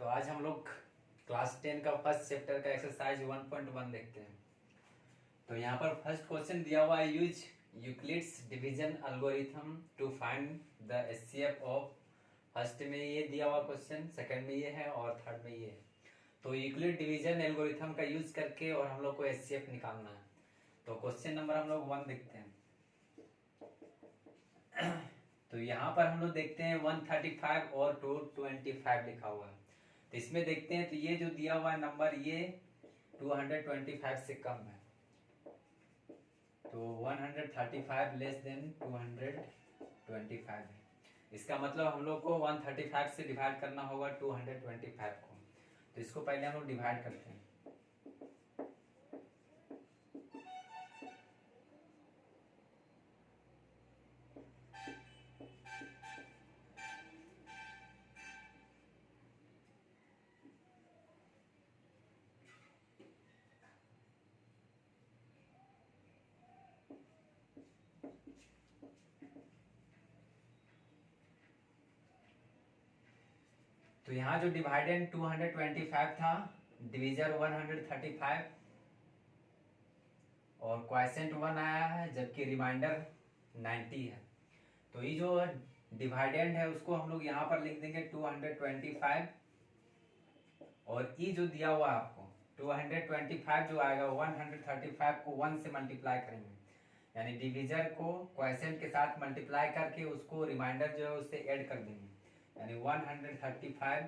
आज हम लोग क्लास 10 का फर्स्ट चैप्टर का एक्सरसाइज 1.1 देखते हैं। तो यहाँ पर फर्स्ट क्वेश्चन दिया हुआ है, use Euclid's division algorithm to find the HCF of. First में ये दिया हुआ क्वेश्चन, सेकंड में ये है और थर्ड में ये है। तो यूक्लिड डिवीजन एल्गोरिथम का यूज करके और हम लोग को एचसीएफ निकालना है। तो क्वेश्चन नंबर हम लोग 1 देखते हैं। तो यहाँ पर हम लोग देखते हैं 135 और 225 लिखा हुआ है। तो इसमें देखते हैं, तो ये जो दिया हुआ है नंबर ये 225 से कम है। तो 135 लेस देन 225 है। इसका मतलब हम लोग को 135 से डिवाइड करना होगा 225 को। तो इसको पहले हम लोग डिवाइड करते हैं। तो यहाँ जो डिवाइडेंड 225 था, डिविजर 135 और क्वॉशेंट 1 आया है, जबकि रिमाइंडर 90 है। तो ये जो डिवाइडेंड है उसको हम लोग यहाँ पर लिख देंगे 225 और ये जो दिया हुआ है आपको 225 जो आएगा 135 को 1 से मल्टीप्लाई करेंगे, यानी डिविजर को क्वॉशेंट के साथ मल्टीप्लाई करके उसको रिमाइंडर जो है उससे ऐड कर देंगे, यानी 135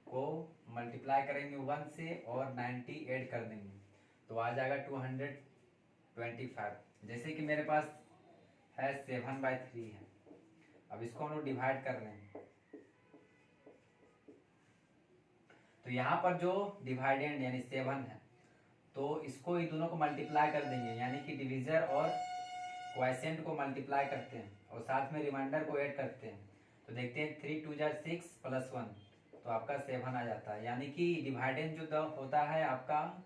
को मल्टीप्लाई करेंगे 1 से और 90 ऐड कर देंगे तो आ जाएगा 225। जैसे कि मेरे पास है 7/3 है। अब इसको हम लोग डिवाइड कर रहे हैं। तो यहाँ पर जो डिवाइडेंड यानी 7 है, तो इसको ये दोनों को मल्टीप्लाई कर देंगे, यानी कि डिविजर और क्वॉशेंट को मल्टीप्लाई करते हैं और साथ में रिमाइंडर को ऐड करते हैं। तो देखते हैं 3 2 6 + 1 तो आपका 7 आ जाता है। यानी कि डिवाइडेंड जो होता है आपका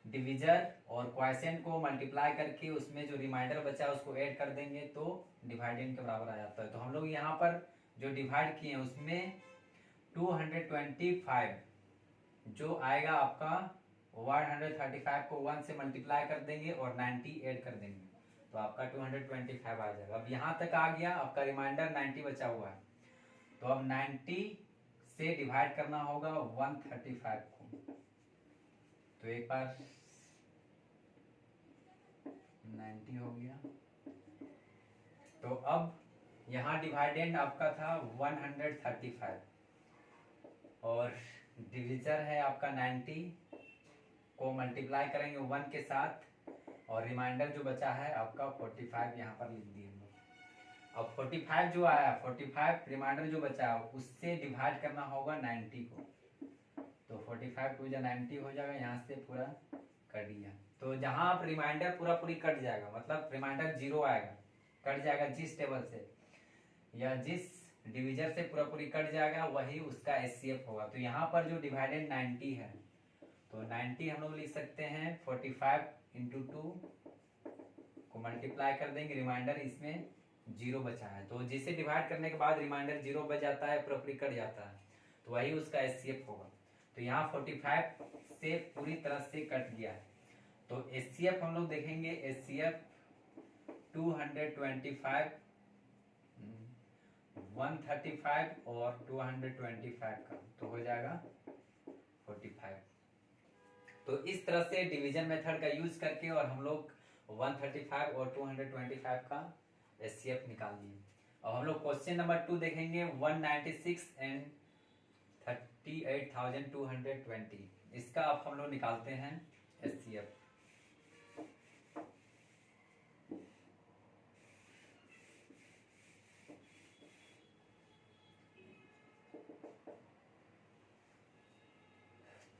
डिविजर और क्वॉशेंट को मल्टीप्लाई करके उसमें जो रिमाइंडर बचा है उसको ऐड कर देंगे तो डिवाइडेंड के बराबर आ जाता है। तो हम लोग यहाँ पर जो डिवाइड किए हैं उसमें 225 जो आएगा आपका 135 को 1 से मल्टीप्लाई कर देंगे और 90 ऐड कर देंगे तो आपका 225 आ जाएगा। अब यहाँ तक आ गया, आपका रिमाइंडर 90 बचा हुआ है। तो अब 90 से डिवाइड करना होगा 135 को। तो एक बार 90 हो गया। तो अब यहाँ डिवाइडेंड आपका था 135 और डिविजर है आपका 90 को मल्टीप्लाई करेंगे 1 के साथ और रिमाइंडर जो बचा है आपका 45 यहाँ पर लिख दिए हम लोग। अब 45 जो आया 45 रिमाइंडर जो बचा है उससे डिवाइड करना होगा 90 को। तो 45 2 90 हो जाएगा, यहाँ से पूरा कर दिया। तो जहाँ आप रिमाइंडर पूरा पूरी कट जाएगा, मतलब रिमाइंडर 0 आएगा, कट जाएगा जिस टेबल से या जिस डिविजर से पूरा पूरी कट जाएगा वही उसका एचसीएफ होगा। तो यहाँ पर जो डिवाइडेड 90 है तो 90 हम लोग लिख सकते हैं 45 × 2 को मल्टीप्लाई कर देंगे, रिमाइंडर इसमें 0 बचा है। तो जिसे डिवाइड करने के बाद रिमाइंडर 0 बच जाता है, पूरा पूरी कट जाता है तो वही उसका एचसीएफ होगा। तो यहाँ 45 से पूरी तरह से कट गया है। तो एचसीएफ हम लोग देखेंगे, एचसीएफ 225 135 और 225 का तो हो जाएगा 45। तो इस तरह से डिवीजन मेथड का यूज करके और हम लोग 135 और 225 का एचसीएफ निकाल दिए। अब हम लोग क्वेश्चन नंबर 2 देखेंगे, 196 एंड 38,220। इसका अब हम लोग निकालते हैं एचसीएफ।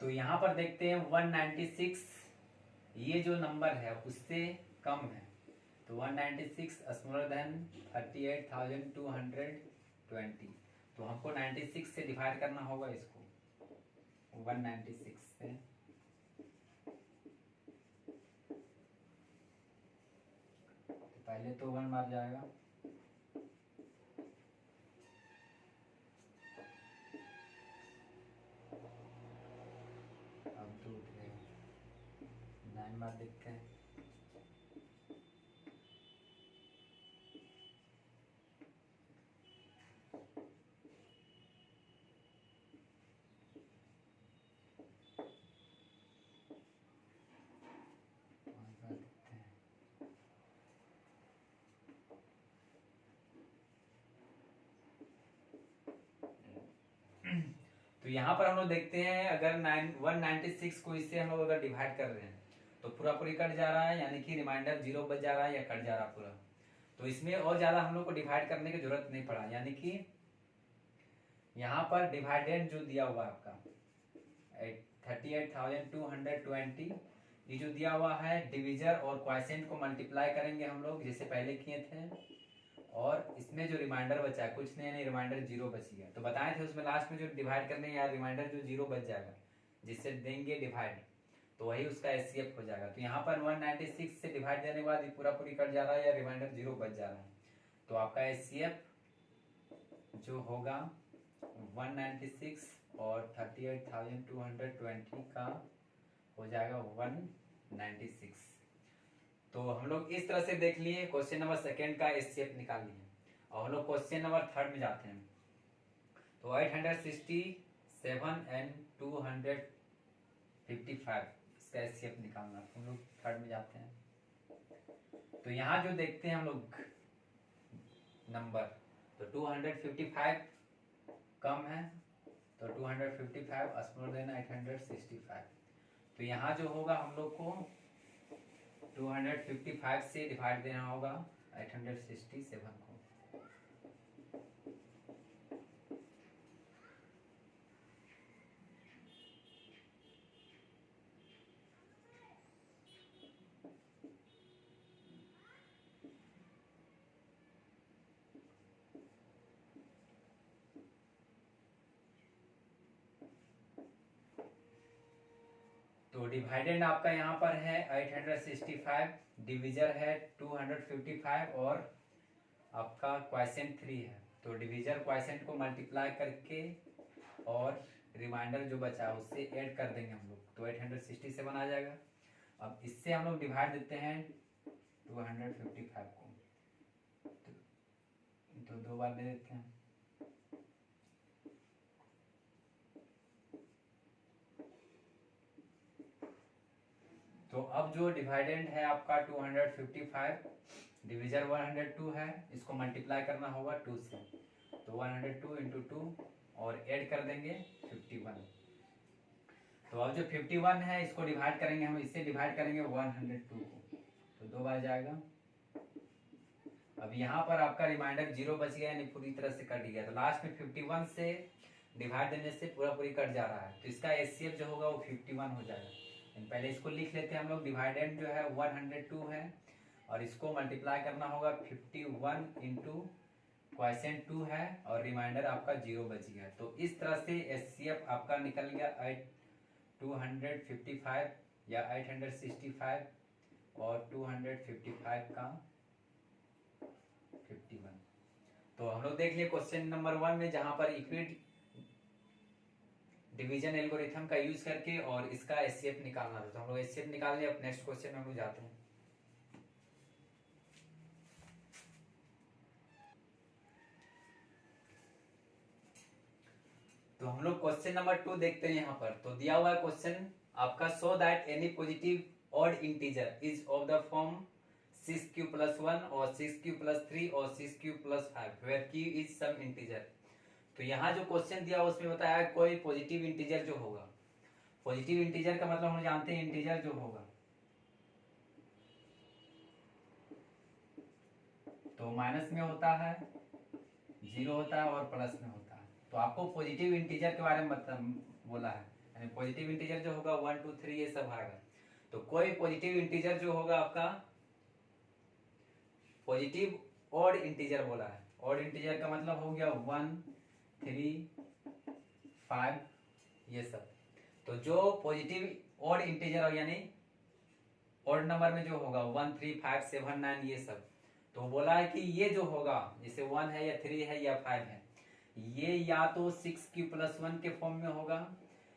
तो यहाँ पर देखते हैं 196 ये जो नंबर है उससे कम है। तो 196 स्मॉलर देन 38,220। तो हमको 96 से डिवाइड करना होगा इसको 196 से। तो पहले तो 1 मार जाएगा, तो यहाँ पर हम लोग देखते हैं अगर 196 को इससे हम लोग अगर डिवाइड कर रहे हैं तो पूरा पूरी कट जा रहा है, यानी कि रिमाइंडर 0 बच जा रहा है या कट जा रहा है पूरा। तो इसमें और ज्यादा हम लोग को डिवाइड करने की जरूरत नहीं पड़ा, यानी कि यहाँ पर डिवाइडेंड जो दिया हुआ है आपका 38,220, ये जो दिया हुआ है डिविजर और क्वॉशेंट को मल्टीप्लाई करेंगे हम लोग जैसे पहले किए थे, और इसमें जो रिमाइंडर बचा है कुछ नहीं, रिमाइंडर 0 बच गया। तो बताए थे उसमें लास्ट में जो डिवाइड करने या रिमाइंडर जो 0 बच जाएगा जिससे देंगे डिवाइड, तो वही उसका एचसीएफ हो जाएगा। तो यहाँ पर 196 से डिवाइड देने के बाद ये पूरा पूरी कट जा रहा है या रिमाइंडर 0 बच जा रहा है, तो आपका एचसीएफ जो होगा 196 और 38,220 का हो जाएगा 196। तो हम लोग इस तरह से देख लिए क्वेश्चन नंबर सेकेंड का एचसीएफ निकाल लिए। और हम लोग क्वेश्चन नंबर थर्ड में जाते हैं। तो 867 एंड 255 इसका एचसीएफ निकालना, हम लोग थर्ड में जाते हैं। तो यहाँ जो देखते हैं हम लोग नंबर, तो 255 कम है, तो 255 स्मॉलर देन 865। तो यहाँ जो होगा हम लोग को 255 से डिवाइड देना होगा 867 को। तो डिवाइडेंड आपका यहाँ पर है 865, डिविजर है 255 और आपका क्वॉशेंट 3 है। तो डिविजर क्वॉशेंट को मल्टीप्लाई करके और रिमाइंडर जो बचा उससे ऐड कर देंगे हम लोग, तो 867 आ जाएगा। अब इससे हम लोग डिवाइड देते हैं 255 को, तो दो बार दे देते हैं। तो अब जो डिवाइडेंड है आपका 255, डिविजर 102 है, इसको मल्टीप्लाई करना होगा 2 से, तो 102 इंटू 2 और ऐड कर देंगे 51। तो अब जो 51 है इसको डिवाइड करेंगे हम, इससे डिवाइड करेंगे 102 को, तो दो बार जाएगा। अब यहाँ पर आपका रिमाइंडर 0 बच गया, यानी पूरी तरह से कट गया। तो लास्ट में 51 से डिवाइड देने से पूरा पूरी कट जा रहा है, तो इसका एचसीएफ जो होगा वो 51 हो जाएगा। पहले इसको लिख लेते हैं हम लोग। डिवाइडेंड जो है 102 है और इसको मल्टीप्लाई करना होगा 51 इंटू क्वॉशेंट 2 है और रिमाइंडर आपका 0 बच गया। तो इस तरह से एचसीएफ आपका निकल गया 255 या 865 और 255 का 51। तो हम लोग देख लिए क्वेश्चन नंबर 1 में, जहां पर इक्विड डिवीजन एल्गोरिथम का यूज करके और इसका एचसीएफ निकालना था। तो हम लोग एचसीएफ निकाल लिया। अब नेक्स्ट क्वेश्चन में हम लोग जाते हैं। तो हम लोग क्वेश्चन नंबर 2 देखते हैं यहाँ पर। तो दिया हुआ है क्वेश्चन आपका, so that any positive odd integer is of the form 6q+1 और 6q+3 और 6q+5 where q is some integer. तो यहाँ जो क्वेश्चन दिया उसमें बताया कोई पॉजिटिव इंटीजर जो होगा। पॉजिटिव इंटीजर का मतलब हम जानते हैं इंटीजर जो होगा तो माइनस में होता है, 0 होता है और प्लस में होता है। तो आपको पॉजिटिव इंटीजर के बारे में बोला है, यानी पॉजिटिव इंटीजर जो होगा 1 2 3 ये सब आएगा। तो कोई पॉजिटिव इंटीजर जो होगा आपका पॉजिटिव ऑड इंटीजर बोला है। ऑड इंटीजर का मतलब हो गया 1 3 5 ये सब। तो जो पॉजिटिव ऑड इंटीजर यानी ऑड नंबर में जो होगा 1 3 5 7 9 ये सब, तो बोला है कि ये जो होगा जैसे 1 है या 3 है या 5 है, ये या तो 6q+1 के फॉर्म में होगा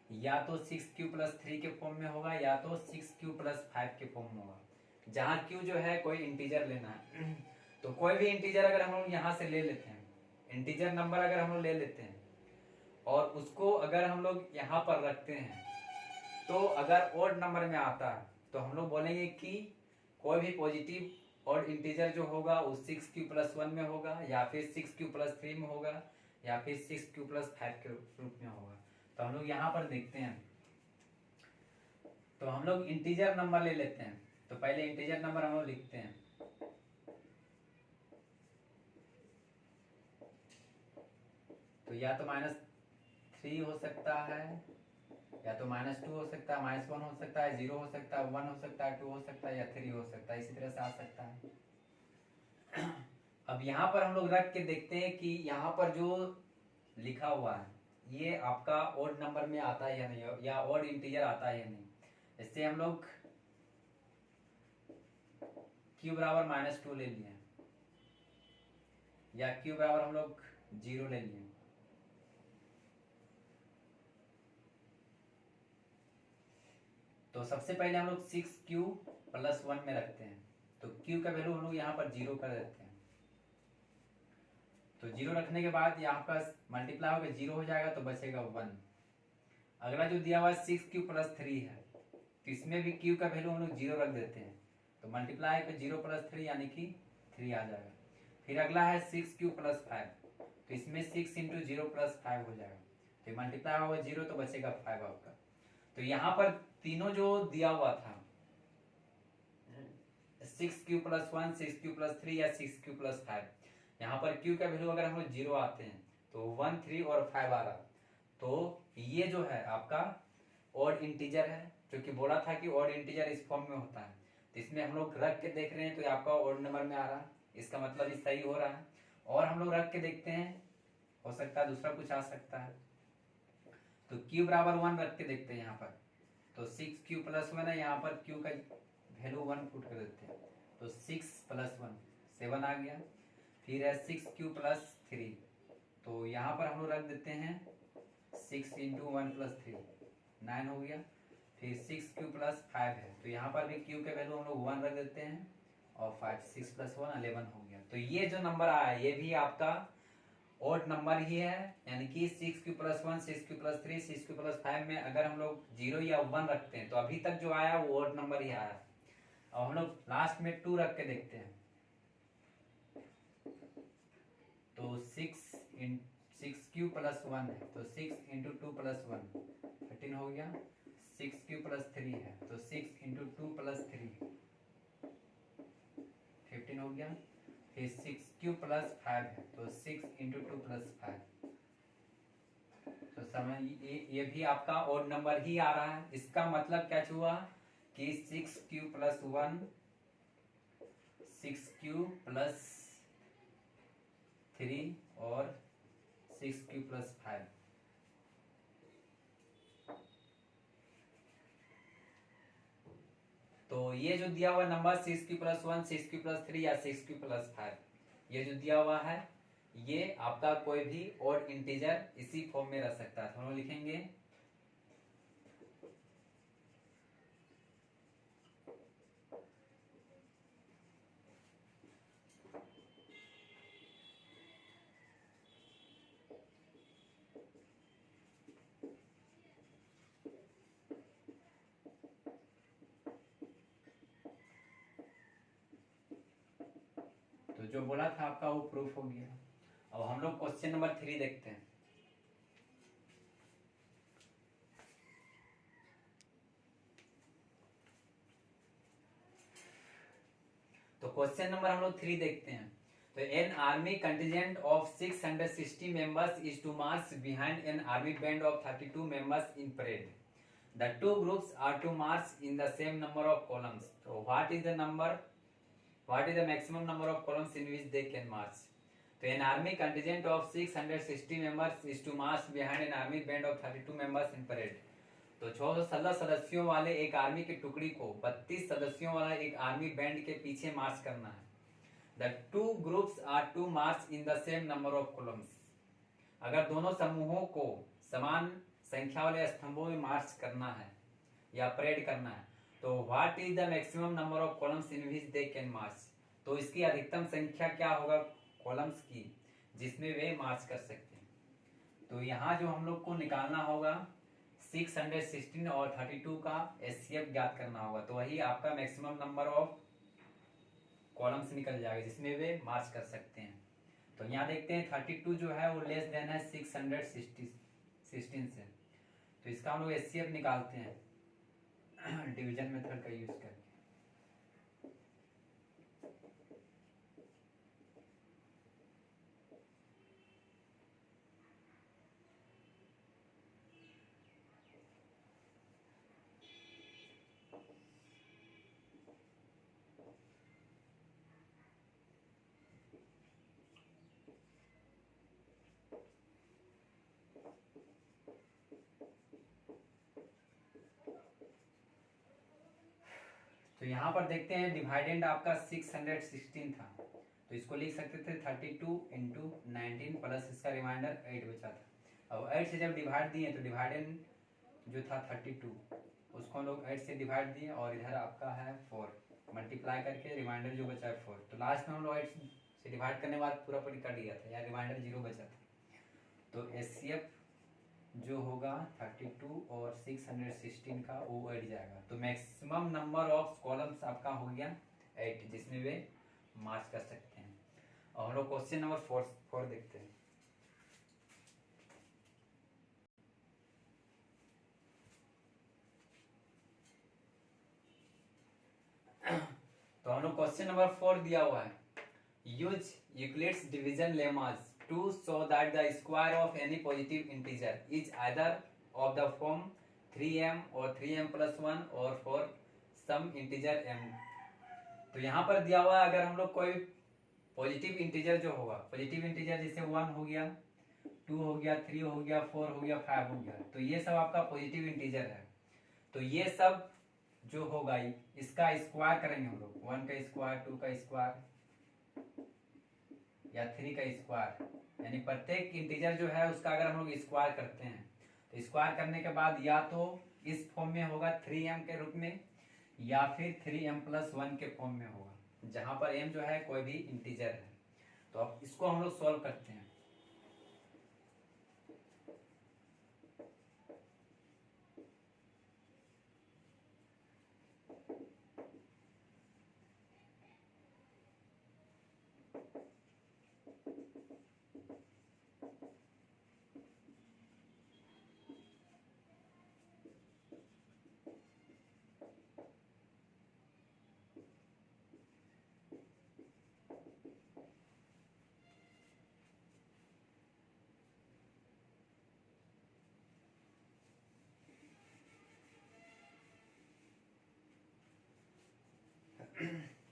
या तो 6q+3 के फॉर्म में होगा या तो 6q+5 के फॉर्म में होगा। जहां q जो है कोई इंटीजर लेना है। तो कोई भी इंटीजर अगर हम लोग यहाँ से ले लेते हैं, इंटीजर नंबर अगर हम लोग ले लेते हैं और उसको अगर हम लोग यहाँ पर रखते हैं, तो अगर ऑड नंबर में आता है तो हम लोग बोलेंगे कि कोई भी पॉजिटिव ऑड इंटीजर जो होगा वो 6q+1 में होगा या फिर 6q+3 में होगा या फिर 6q+5 के रूप में होगा। तो हम लोग यहाँ पर देखते हैं, तो हम लोग इंटीजर नंबर ले लेते हैं। तो पहले इंटीजर नंबर हम लोग लिखते हैं। तो या तो -3 हो सकता है, या तो -2 हो सकता है, -1 हो सकता है, 0 हो सकता है, 1 हो सकता है, 2 हो सकता है, या 3 हो सकता है, इसी तरह से आ सकता है। अब यहाँ पर हम लोग रख के देखते हैं कि यहाँ पर जो लिखा हुआ है ये आपका ऑड नंबर में आता है या नहीं, या ऑड इंटीजर आता है या नहीं। इससे हम लोग q बराबर -2 ले लिए, या q बराबर हम लोग 0 ले लिए। तो सबसे पहले हम लोग 6q + 1 में रखते हैं। तो q का वैल्यू हम लोग यहाँ पर 0 कर देते हैं। तो 0 रखने के बाद यहाँ पर मल्टीप्लाई होकर 0 हो जाएगा, तो बचेगा 1। अगला जो दिया हुआ है 6q + 3 है, तो इसमें भी q का वैल्यू हम लोग 0 रख देते हैं। तो मल्टीप्लाई पे 0 + 3 यानी कि 3 आ जाएगा। फिर अगला है 6q + 5, तो इसमें 6 × 0 + 5 हो जाएगा। तो मल्टीप्लाई होगा 0, तो बचेगा 5 आपका। तो यहाँ पर तीनों जो दिया हुआ था 6q + 1, 6q + 3 या 6q + 5, यहाँ पर q का वैल्यू अगर हम लोग 0 आते हैं तो 1, 3 और 5 आ रहा, तो ये जो है आपका ऑड इंटीजर है, जो कि बोला था कि ऑड इंटीजर इस फॉर्म में होता है। तो इसमें हम लोग रख के देख रहे हैं, तो आपका ऑड नंबर में आ रहा है, इसका मतलब ये सही हो रहा है। और हम लोग रख के देखते हैं, हो सकता है दूसरा कुछ आ सकता है। तो q बराबर 1 रख के देखते हैं यहाँ पर। तो 6q + 1 है, यहाँ पर q का वैल्यू 1 पुट कर देते हैं। तो 6 + 1 7 आ गया। फिर है 6q + 3, तो यहाँ पर हम लोग रख देते हैं 6 × 1 + 3 9 हो गया। फिर 6q + 5 है, तो यहाँ पर भी q के वैल्यू हम लोग 1 रख देते हैं, और 5 6 + 1 11 हो गया। तो ये जो नंबर आया ये भी आपका ऑड नंबर ही है, यानी कि 6q + 1, 6q + 3, 6q + 5 में अगर हम लोग 0 या 1 रखते हैं तो अभी तक जो आया वो ऑड नंबर ही आया। अब हम लोग लास्ट में 2 रख के देखते हैं। तो 6q + 1 है, तो 6 × 2 + 1 13 हो गया। 6q + 3 है, तो 6 × 2 + 3 15 हो गया। फिर 6q + 5 है, तो 6 × 2 + 5। तो समझ ये भी आपका ऑड नंबर ही आ रहा है। इसका मतलब क्या हुआ कि 6q + 1, 6q + 3 और 6q + 5। तो ये जो दिया हुआ नंबर 6q + 1, 6q + 3 या 6q + 5, ये जो दिया हुआ है ये आपका कोई भी ऑड इंटीजर इसी फॉर्म में रह सकता है। तो हम लिखेंगे तो जो बोला था आपका वो प्रूफ हो गया। अब हम लोग क्वेश्चन नंबर 3 देखते हैं। तो क्वेश्चन नंबर हम लोग 3 देखते हैं। तो an army contingent of 660 members is to march behind an army band of 32 members in parade. The two groups are to march in the same number of columns. तो what is the maximum number of columns in which they can march. तो an army contingent of 660 members is to march behind an army band of 32 members in parade. तो 616 सदस्यों वाले एक army की टुकड़ी को 32 सदस्यों वाला एक आर्मी बैंड के पीछे मार्च करना है। The two groups are to march in the same number of columns. अगर दोनों समूहों को समान संख्या वाले स्तंभों में मार्च करना है या परेड करना है, तो what is the maximum number of columns in which they can march. तो इसकी अधिकतम संख्या क्या होगा कॉलम्स की जिसमें वे मार्च कर सकते हैं। तो यहाँ जो हम लोग को निकालना होगा 616 और 32 का एचसीएफ ज्ञात करना होगा, तो वही आपका मैक्सिमम नंबर ऑफ कॉलम्स निकल जाएगा जिसमें वे मार्च कर सकते हैं। तो यहाँ देखते हैं 32 जो है वो लेस देन है 616 से। तो इसका हम लोग HCF निकालते हैं डिवीजन मेथड का यूज करके। तो यहाँ पर देखते हैं डिवाइडेंड आपका 616 था, तो इसको लिख सकते थे 32 इंटू 19 प्लस इसका रिमाइंडर 8 बचा था। अब 8 से जब डिवाइड दिए तो डिवाइडेंड जो था 32 उसको हम लोग 8 से डिवाइड दिए और इधर आपका है 4 मल्टीप्लाई करके रिमाइंडर जो बचा है 4। तो लास्ट में हम लोग 8 से डिवाइड करने के बाद पूरा पूरी कट गया था या रिमाइंडर 0 बचा था। तो HCF जो होगा 32 और 616 का वो 8 जाएगा। तो मैक्सिमम नंबर ऑफ कॉलम्स आपका हो गया 8 जिसमें वे मार्च कर सकते हैं। और हम लोग क्वेश्चन नंबर 4 देखते हैं। तो हम लोग क्वेश्चन नंबर 4 दिया हुआ है, use Euclid's division lemmas to show that the square of any positive integer is either of the form 3m or 3m plus 1 or for some integer m। तो यहाँ पर दिया हुआ है अगर हम लोग कोई पॉजिटिव इंटीजर जो होगा, पॉजिटिव इंटीजर जैसे 1 हो गया, 2 हो गया, 3 हो गया, 4 हो गया, 5 हो गया, तो ये सब आपका पॉजिटिव इंटीजर है। तो ये सब जो होगा इसका स्क्वायर करेंगे हम लोग, 1 का स्क्वायर, 2 का स्क्वायर या 3 का स्क्वायर, यानी प्रत्येक इंटीजर जो है उसका अगर हम लोग स्क्वायर करते हैं तो स्क्वायर करने के बाद या तो इस फॉर्म में होगा 3m के रूप में या फिर 3m प्लस 1 के फॉर्म में होगा, जहां पर m जो है कोई भी इंटीजर है। तो अब इसको हम लोग सॉल्व करते हैं।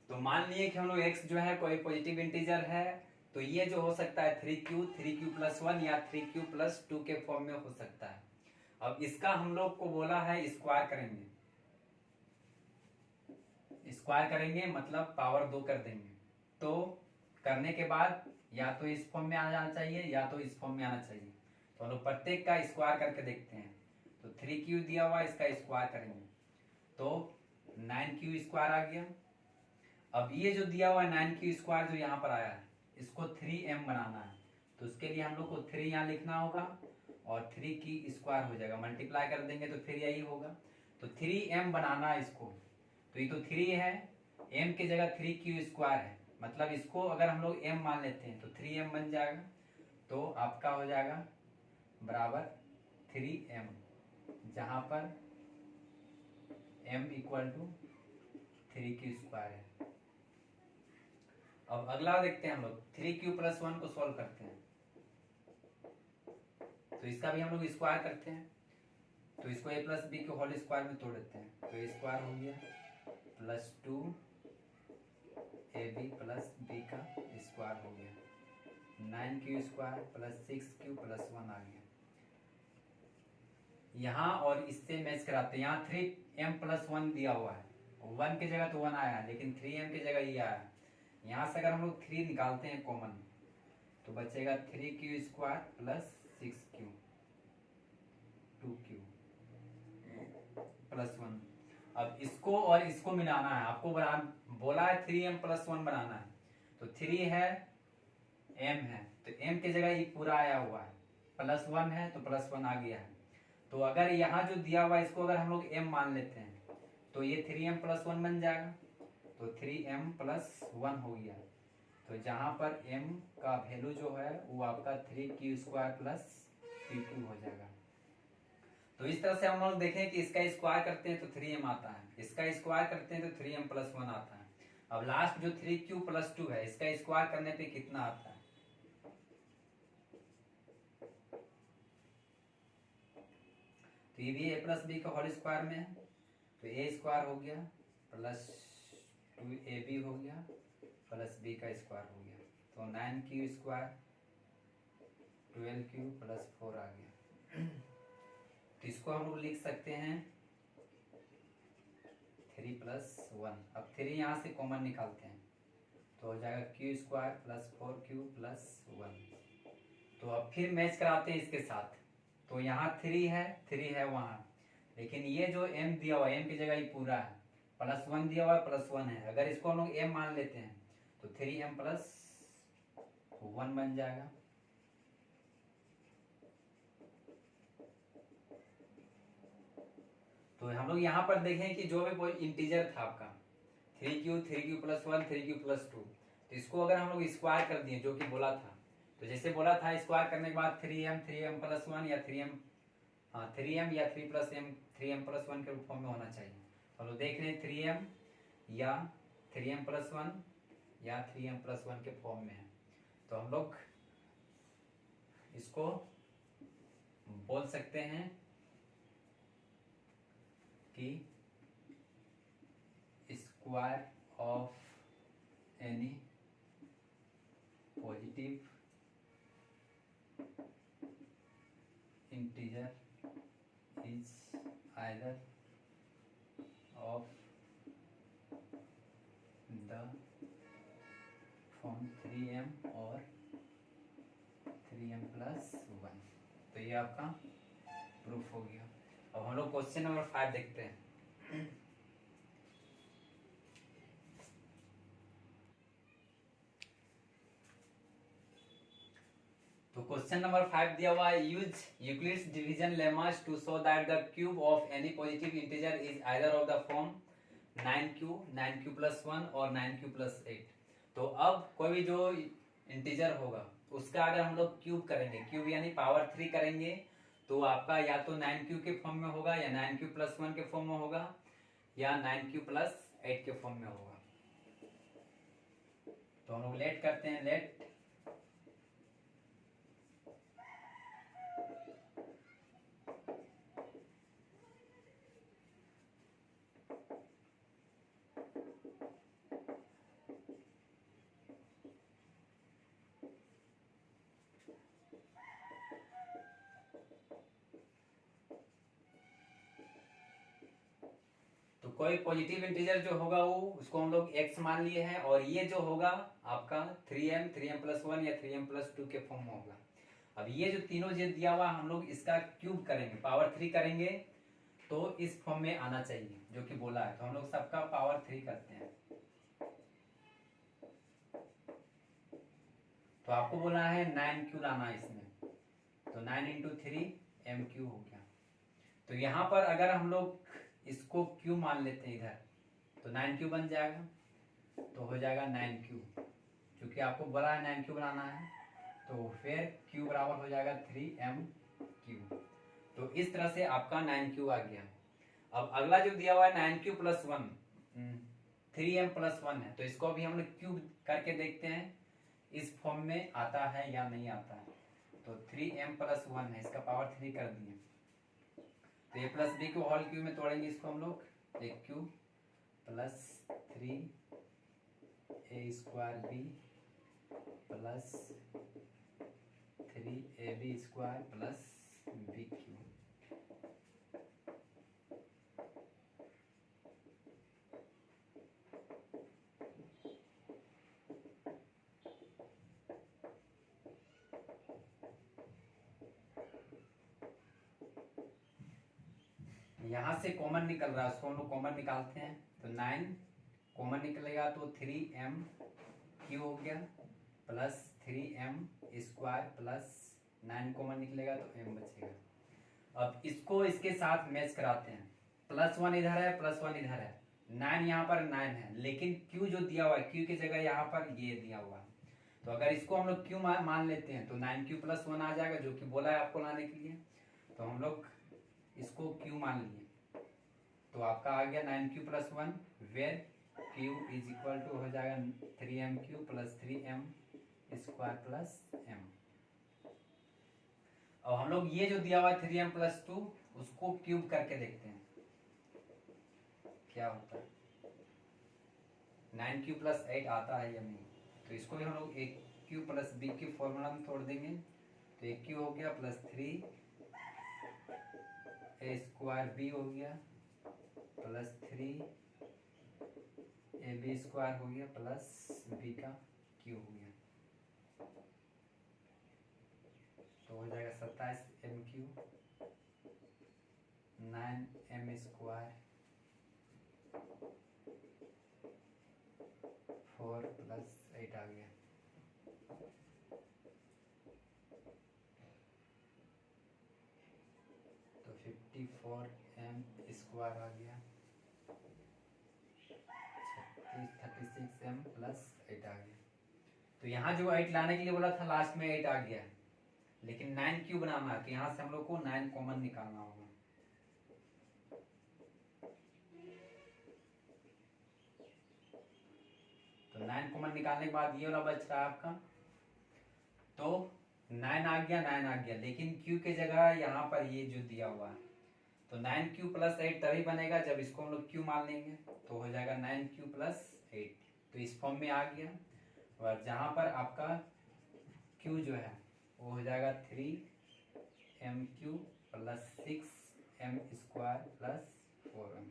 तो मान लिए कि हम लोग x जो है कोई पॉजिटिव इंटीजर है, तो ये जो हो सकता है 3q प्लस 1 या 3q प्लस 2 के फॉर्म में हो सकता है। अब इसका हम लोग को बोला है स्क्वायर करेंगे, स्क्वायर करेंगे मतलब पावर 2 कर देंगे। तो करने के बाद या तो इस फॉर्म में आ जाना चाहिए या तो इस फॉर्म में आना चाहिए। तो हम लोग प्रत्येक का स्क्वायर करके देखते हैं। तो 3q दिया हुआ, इसका स्क्वायर करेंगे तो 9q स्क्वायर आ गया। अब ये जो दिया हुआ है 9q स्क्वायर जो यहाँ पर आया है, इसको 3m बनाना है, तो उसके लिए हम लोग को 3 यहाँ लिखना होगा और 3 की स्क्वायर हो जाएगा, मल्टीप्लाई कर देंगे तो फिर यही होगा। तो 3m बनाना है इसको, तो ये तो 3 है, m की जगह 3q स्क्वायर है, मतलब इसको अगर हम लोग m मान लेते हैं तो 3m बन जाएगा। तो आपका हो जाएगा बराबर 3m, जहां पर m equal to 3q square है। अब अगला देखते हैं हम लोग 3q प्लस 1 को सॉल्व करते हैं। तो इसका भी हम लोग स्क्वायर करते हैं, तो इसको a प्लस बी के होल स्क्वायर में तोड़ देते हैं, तो a स्क्वायर हो गया प्लस 2 ab प्लस b का स्क्वायर हो गया, 9q square plus 6q plus 1 आ गया। यहाँ और इससे मैच कराते हैं, यहाँ 3m प्लस 1 दिया हुआ है, 1 की जगह तो 1 आया लेकिन 3m की जगह ये आया। यहाँ से अगर हम लोग 3 निकालते हैं कॉमन तो बचेगा 3q square plus 6q 2q plus 1। अब इसको और इसको मिलाना है, आपको बोला है 3m प्लस 1 बनाना है, तो 3 है m है, तो m की जगह ये पूरा आया हुआ है, प्लस 1 है तो प्लस 1 आ गया है। तो अगर यहाँ जो दिया हुआ है इसको अगर हम लोग m मान लेते हैं तो ये 3m प्लस 1 बन जाएगा, तो 3m प्लस 1 हो गया। तो जहां पर m का वैल्यू जो है वो आपका 3q स्क्वायर प्लस 2q हो जाएगा। तो इस तरह से हम लोग देखें कि इसका स्क्वायर करते हैं तो 3m आता है, इसका स्क्वायर करते हैं तो 3m+1 आता है। अब लास्ट जो 3q+2 है, इसका स्क्वायर करने पे कितना आता है? तो ये भी a+b का होल स्क्वायर में है, तो a स्क्वायर हो गया प्लस 2ab हो गया प्लस b का स्क्वायर हो गया, तो 9q स्क्वायर 12q प्लस 4 आ गया। तो इसको हम लोग लिख सकते हैं 3+1। अब 3 यहाँ से कॉमन निकालते हैं तो हो जाएगा q square plus 4q plus 1। तो अब फिर मैच कराते हैं इसके साथ, तो यहाँ 3 है वहाँ, लेकिन ये जो m दिया हुआ है, m की जगह ये पूरा है, +1 दिया हुआ है, +1 है, अगर इसको हम लोग m मान लेते हैं तो 3m+1 बन जाएगा। तो हम लोग यहाँ पर देखें कि जो भी कोई इंटीजर था आपका 3q+1 3q+2, तो इसको अगर हम लोग स्क्वायर कर दिए जो कि बोला था, तो जैसे बोला था स्क्वायर करने के बाद 3m+1 या 3m या 3m+1 के फॉर्म में होना चाहिए। तो हम लोग देख रहे हैं 3m या 3m+1 या 3m+1 के फॉर्म में है, तो हम लोग इसको बोल सकते हैं कि square of any positive integer is either of the form 3m और 3m+1। तो ये आपका प्रूफ हो गया। अब हम लोग क्वेश्चन नंबर 5 देखते हैं। तो क्वेश्चन नंबर 5 दिया हुआ है, use Euclid's division lemmas to show that the cube of any positive integer is either of the form 9q+1 और 9q+8। तो अब कोई भी जो इंटीजर होगा उसका अगर हम लोग क्यूब करेंगे, क्यूब यानी पावर 3 करेंगे, तो आपका या तो 9q के फॉर्म में होगा या 9q+1 के फॉर्म में होगा या 9q+8 के फॉर्म में होगा। तो हम लोग लेट करते हैं, लेट कोई पॉजिटिव इंटीजर जो होगा वो उसको हम लोग x मान लिए हैं, और ये जो होगा आपका 3m+1 या 3m+2 के फॉर्म में होगा। अब ये जो तीनों जो दिया हुआ हम लोग इसका क्यूब करेंगे, पावर 3 करेंगे, तो इस फॉर्म में आना चाहिए जो कि बोला है। तो हम लोग सबका पावर 3 करते हैं। तो आपको बोला है 9q लाना है इसमें, तो 9 × 3 mq हो गया। तो यहाँ पर अगर हम लोग इसको q मान लेते हैं इधर, तो 9q बन जाएगा, तो हो जाएगा 9q, क्योंकि आपको बोला है 9q बनाना है, तो फिर q बराबर हो जाएगा 3mq। तो इस तरह से आपका 9q आ गया। अब अगला जो दिया हुआ है 9q+1 3m+1 है, तो इसको भी हम लोग क्यूब करके देखते हैं इस फॉर्म में आता है या नहीं आता है। तो 3m+1 है, इसका पावर 3 कर दिए, तो a प्लस बी को होल क्यूब में तोड़ेंगे इसको हम लोग, एक cube plus 3a²b plus 3ab² plus bq। यहाँ से कॉमन निकल रहा है, उसको हम लोग कॉमन निकालते हैं, तो 9 कॉमन निकलेगा तो 3mq हो गया प्लस 3m² प्लस 9 कॉमन निकलेगा तो m बचेगा। अब इसको इसके साथ मैच कराते हैं, +1 इधर है, +1 इधर है, 9 यहाँ पर 9 है, लेकिन q जो दिया हुआ है q की जगह यहाँ पर ये दिया हुआ है, तो अगर इसको हम लोग q मान लेते हैं तो 9q+1 आ जाएगा जो कि बोला है आपको लाने के लिए। तो हम लोग इसको क्यू मान लिए, तो आपका आ गया 9q + 1, where q is equal to हो जाएगा 3m³ + 3m² + m। अब हम लोग ये जो दिया हुआ है 3m + 2 उसको क्यूब करके देखते हैं क्या होता है। 9q + 8 आता है या नहीं, तो इसको भी हम लोग aq + b के फॉर्मूला में तोड़ देंगे, तो aq हो गया +3 a² हो गया +3 ab² हो गया प्लस b का क्यूब हो गया, तो हो जाएगा 27m³ 9m² 4 + 8 आ गया। तो 54m² आ गया, 36m + 8 आ गया। तो यहाँ जो 8 लाने के लिए बोला था लास्ट में 8 आ गया, लेकिन 9q बनाना है, तो यहाँ से हम लोग को 9 कॉमन निकालना होगा। तो 9 कॉमन निकालने के बाद ये वाला बच रहा है आपका, तो 9 आ गया 9 आ गया, लेकिन q के जगह यहाँ पर ये जो दिया हुआ है, तो 9q + 8 तभी बनेगा जब इसको हम लोग q मान लेंगे, तो हो जाएगा 9q + 8, तो इस फॉर्म में आ गया। और जहाँ पर आपका q जो है वो हो जाएगा 3m³ + 6m² + 4m।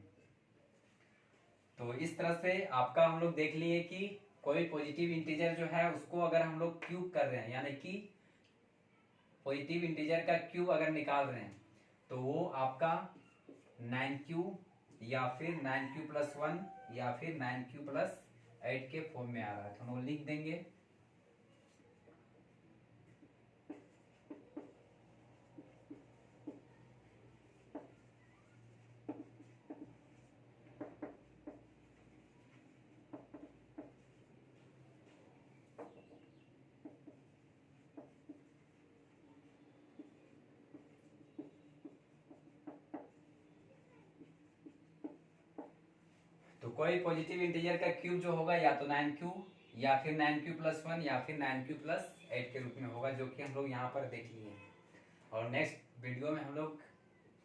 तो इस तरह से आपका हम लोग देख लिए कि कोई पॉजिटिव इंटीजर जो है उसको अगर हम लोग क्यूब कर रहे हैं, यानी कि पॉजिटिव इंटीजर का क्यूब अगर निकाल रहे हैं, तो वो आपका 9q या फिर 9q + 1 या फिर 9q + 8 के फॉर्म में आ रहा है, तो हम लोग लिख देंगे। तो कोई पॉजिटिव इंटीजर का क्यूब जो होगा या तो 9q या फिर 9q + 1 या फिर 9q + 8 के रूप में होगा, जो कि हम लोग यहाँ पर देख लिए। और नेक्स्ट वीडियो में हम लोग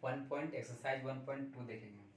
एक्सरसाइज 1.2 देखेंगे।